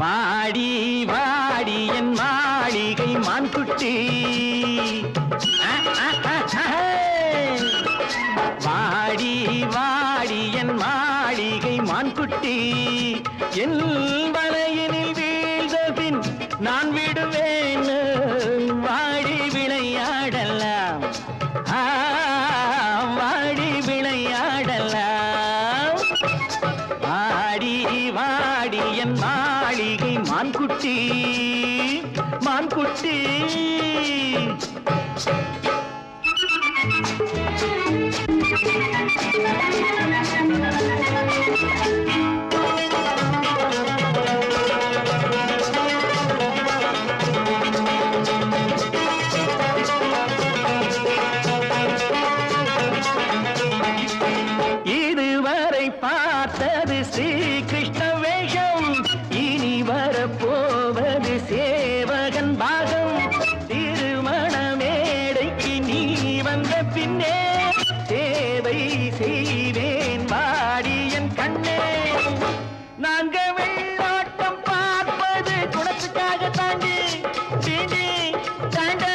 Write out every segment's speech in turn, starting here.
வாடி வாடி என் மாளிகை மான்குட்டி வாடி வாடி என் மாளிகை மான்குட்டி என் வலையினில் வீழ்ந்த பின் நான் விடுவேன் வாடி விளையாடலாம் வாடி விளையாடலாம் வாடி வாடி என் மாளிகை மான்குட்டி மான்குட்டி இதுவரை பார்த்தது ஸ்ரீ கிருஷ்ண வேஷம் இனி வரப்போவது சேவகன் பாகம் திருமண மேடைக்கு நீ வந்த பின்னே சேவை செய்வேன் வாடி என் கண்ணே நாங்க வெள்ளாட்டம் பார்ப்பது குணத்துக்காக தாண்டி தீண்டி தாண்ட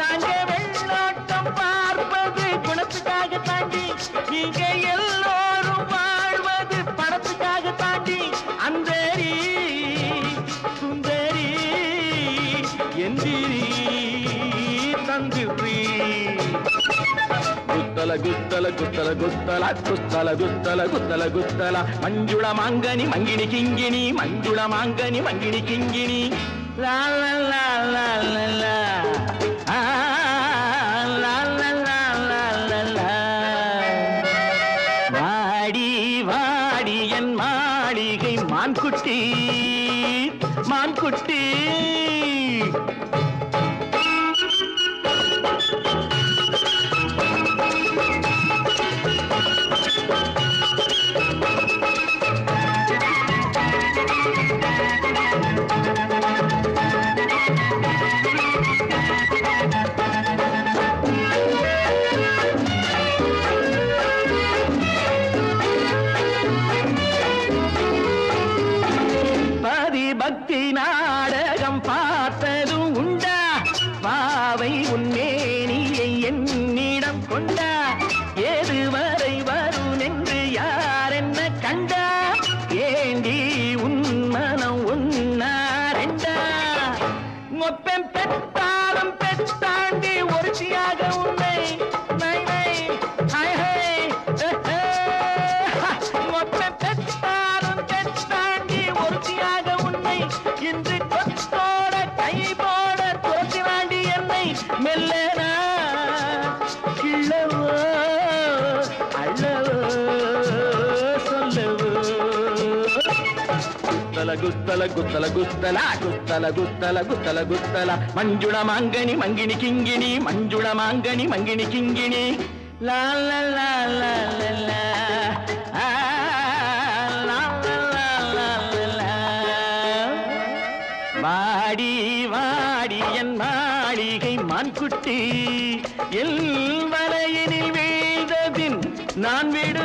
நாங்க வெள்ளாட்டம் பார்ப்பது குணத்துக்காக தாண்டி நீங்க எல்லோரும் வாழ்வது படத்துக்காக தாண்டி அந்தரி சுந்தரி எந்திரி தந்திரி குத்தல குத்தல குத்தல குத்தல குத்தல குத்தல குத்தல குத்தல மஞ்சுள மாங்கனி மங்கினி கிங்கினி மஞ்சுள மாங்கனி மங்கினி கிங்கினி லா லா லா லா லா லா லா லா லா லா லா லா வாடி வாடி என் மாளிகை மான்குட்டி மான்குட்டி பக்தி நாடகம் பார்த்ததும் உண்டா பாவை உன்னேனியை என்னிடம் கொண்டா எதுவரை வரும் என்று யார் என்ன கண்டா ஏண்டி உன் மனம் உன்னாரெண்டா மொப்பம் பெற்றாலும் பெற்றாண்டி ஒருத்தியாக உன்னை மொப்பம் பெற்றாலும் பெற்றாண்டி ஒருத்தியாக இன்று கொத்தோட கை போட தோற்றி வாண்டி என்னை மெல்லனா கிள்ளவோ அள்ளவோ சொல்லவோ குத்தல குத்தல குத்தல குத்தல குத்தல குத்தல குத்தல குத்தல மஞ்சுள மாங்கனி மங்கினி கிங்கினி மஞ்சுள மாங்கனி மங்கினி கிங்கினி லா லா லா லா லா வாடி வாடி என் மாளிகை மான்குட்டி எல் வலையினில் வீழ்ந்த பின் நான் விடு